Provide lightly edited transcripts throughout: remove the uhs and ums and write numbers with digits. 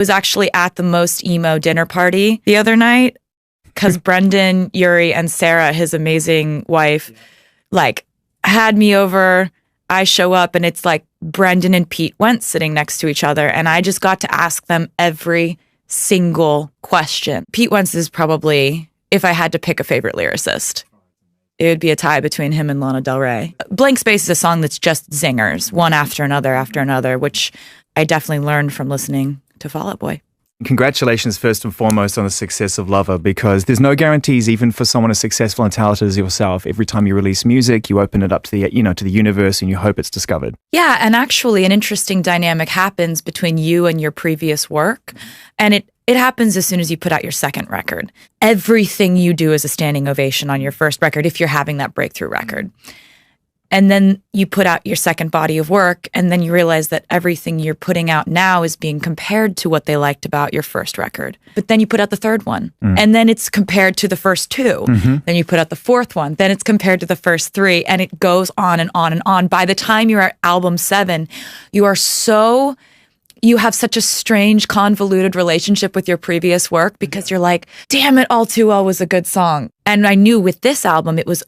was actually at the Most Emo dinner party the other night because Brendan, Yuri, and Sarah, his amazing wife, like had me over. I show up and it's like Brendan and Pete Wentz sitting next to each other. And I just got to ask them every single question. Pete Wentz is probably, if I had to pick a favorite lyricist, it would be a tie between him and Lana Del Rey. Blank Space is a song that's just zingers, one after another, which I definitely learned from listening to Fall Out Boy. Congratulations first and foremost on the success of Lover, because there's no guarantees even for someone as successful and talented as yourself. Every time you release music, you open it up to the, to the universe and you hope it's discovered. Yeah, and actually an interesting dynamic happens between you and your previous work, and it happens as soon as you put out your second record. Everything you do is a standing ovation on your first record if you're having that breakthrough record. And then you put out your second body of work, and then you realize that everything you're putting out now is being compared to what they liked about your first record. But then you put out the third one, and then it's compared to the first two. Then you put out the fourth one, then it's compared to the first three, and it goes on and on and on. By the time you're at album 7, you have such a strange, convoluted relationship with your previous work because you're like, damn it, All Too Well was a good song. And I knew with this album, it was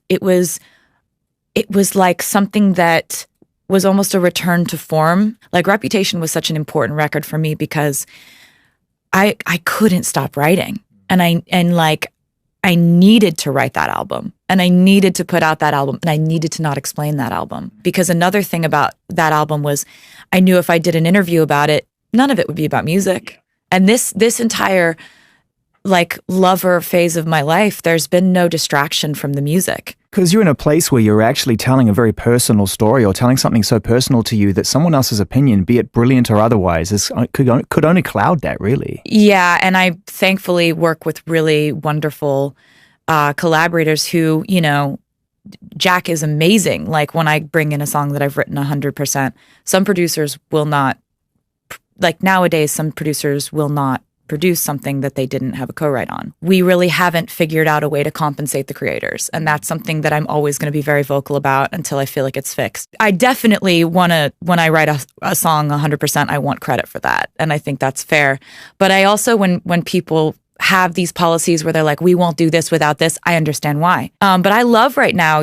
like something that was almost a return to form. Like Reputation was such an important record for me because I couldn't stop writing. And I needed to write that album, and I needed to put out that album, and I needed to not explain that album. Because another thing about that album was I knew if I did an interview about it, none of it would be about music. And this entire like Lover phase of my life, there's been no distraction from the music. Because you're in a place where you're actually telling a very personal story, or telling something so personal to you that someone else's opinion, be it brilliant or otherwise, could only cloud that, really. Yeah, and I thankfully work with really wonderful collaborators who, Jack is amazing. Like when I bring in a song that I've written 100%, some producers will not, like nowadays, some producers will not produce something that they didn't have a co-write on. We really haven't figured out a way to compensate the creators. And that's something that I'm always going to be very vocal about until I feel like it's fixed. I definitely want to, when I write a song 100%, I want credit for that. And I think that's fair. But I also, when people have these policies where they're like, we won't do this without this, I understand why. But I love right now,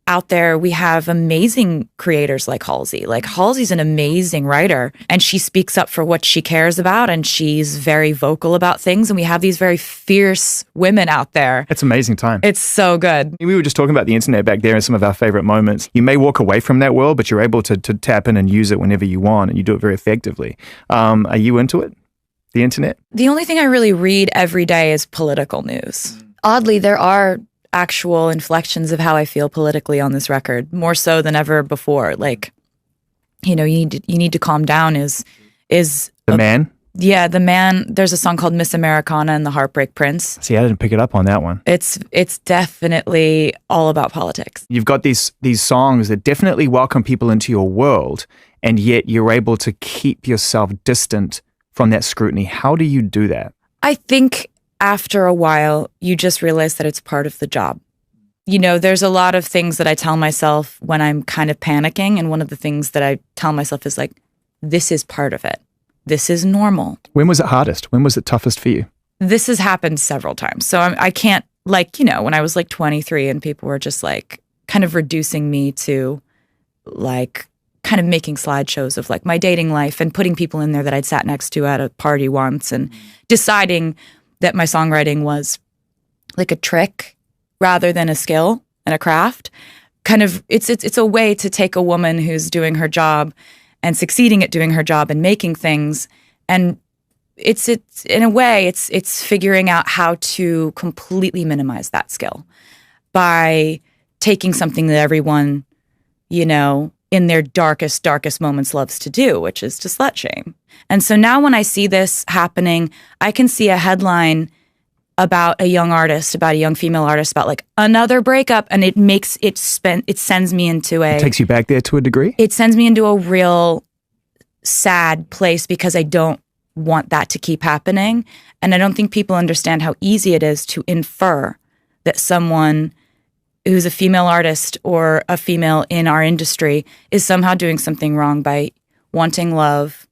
out there, we have amazing creators like Halsey. Like Halsey's an amazing writer, and she speaks up for what she cares about, and she's very vocal about things. And we have these very fierce women out there. It's amazing time. It's so good. We were just talking about the internet back there and some of our favorite moments. You may walk away from that world, but you're able to tap in and use it whenever you want, and you do it very effectively. Are you into it? The internet? The only thing I really read every day is political news. Oddly, there are actual inflections of how I feel politically on this record, more so than ever before. Like, you need to calm down is The Man? Yeah, The Man. There's a song called Miss Americana and the Heartbreak Prince. See, I didn't pick it up on that one. It's definitely all about politics. You've got these songs that definitely welcome people into your world, and yet you're able to keep yourself distant from that scrutiny. How do you do that? I think after a while, you just realize that it's part of the job. There's a lot of things that I tell myself when I'm kind of panicking. And one of the things that I tell myself is like, this is part of it. This is normal. When was it hardest? When was it toughest for you? This has happened several times. So I can't, when I was like 23 and people were just like kind of reducing me to like kind of making slideshows of like my dating life and putting people in there that I'd sat next to at a party once and deciding that my songwriting was like a trick rather than a skill and a craft. Kind of, it's a way to take a woman who's doing her job and succeeding at doing her job and making things, and it's in a way it's figuring out how to completely minimize that skill by taking something that everyone, in their darkest moments loves to do, which is to slut shame. And so now when I see this happening, I can see a headline about a young female artist, about like another breakup, and it sends me into It takes you back there to a degree? It sends me into a real sad place because I don't want that to keep happening. And I don't think people understand how easy it is to infer that someone who's a female artist or a female in our industry is somehow doing something wrong by wanting love,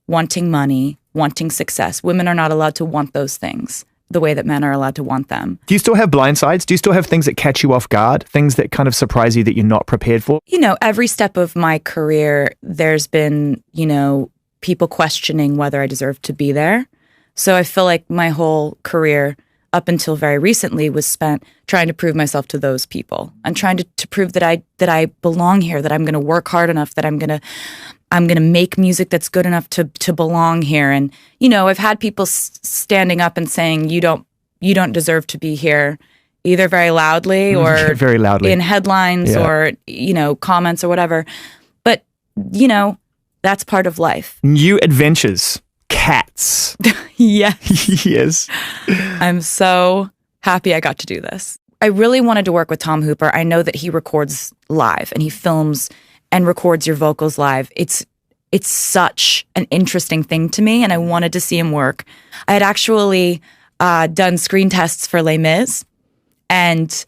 wanting money, wanting success. Women are not allowed to want those things the way that men are allowed to want them. Do you still have blind sides? Do you still have things that catch you off guard? Things that kind of surprise you that you're not prepared for? You know, every step of my career, there's been, you know, people questioning whether I deserve to be there. So I feel like my whole career up until very recently was spent trying to prove myself to those people and trying to prove that I belong here, that I'm going to work hard enough, that I'm going to make music that's good enough to belong here. And, you know, I've had people standing up and saying, you don't deserve to be here, either very loudly or very loudly in headlines or, you know, comments or whatever. But, you know, that's part of life. New adventures. Cats. Yes. Yes. I'm so happy I got to do this. I really wanted to work with Tom Hooper. I know that he records live and he films and records your vocals live. It's such an interesting thing to me, and I wanted to see him work. I had actually done screen tests for Les Mis and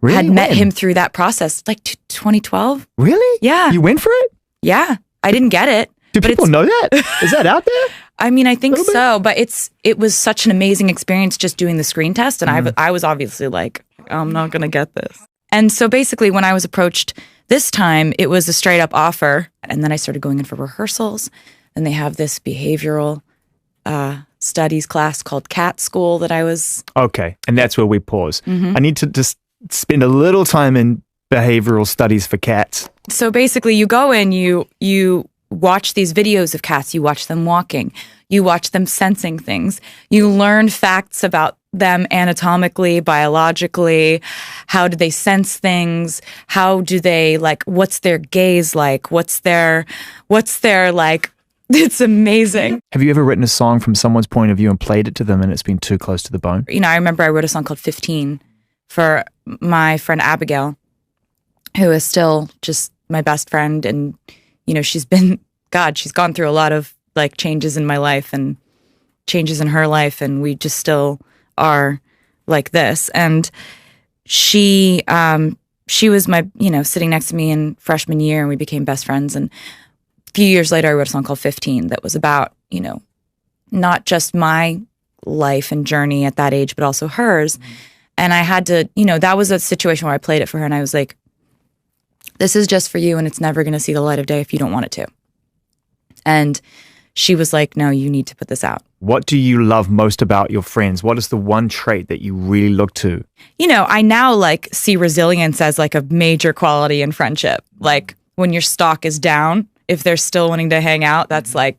had met him through that process, like 2012. Really? Yeah. You went for it? Yeah. I didn't get it. Do people know that? Is that out there? I mean, I think so, but it was such an amazing experience just doing the screen test, and I was obviously like, I'm not going to get this. And so basically when I was approached this time, it was a straight up offer, and then I started going in for rehearsals, and they have this behavioral studies class called CAT School that I was... Okay, and that's where we pause. I need to just spend a little time in behavioral studies for cats. So basically you go in, you watch these videos of cats, you watch them walking, you watch them sensing things, you learn facts about them anatomically, biologically, how do they sense things, how do they, like, what's their gaze like, what's their like, it's amazing. Have you ever written a song from someone's point of view and played it to them and it's been too close to the bone? You know, I remember I wrote a song called 15 for my friend Abigail, who is still just my best friend, and you know, she's gone through a lot of like changes in my life and changes in her life, and we just still are like this. And she was my, you know, sitting next to me in freshman year, and we became best friends. And a few years later, I wrote a song called 15 that was about, you know, not just my life and journey at that age, but also hers. And I had to, you know, that was a situation where I played it for her, and I was like, this is just for you, and it's never going to see the light of day if you don't want it to. And she was like, no, you need to put this out. What do you love most about your friends? What is the one trait that you really look to? You know, I now like see resilience as like a major quality in friendship. Like when your stock is down, if they're still wanting to hang out, that's like,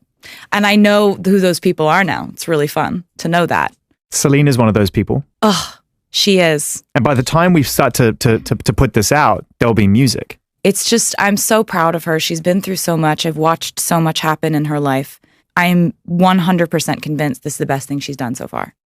and I know who those people are now. It's really fun to know that. Celine is one of those people. Oh, she is. And by the time we start to put this out, there'll be music. It's just, I'm so proud of her. She's been through so much. I've watched so much happen in her life. I'm 100% convinced this is the best thing she's done so far.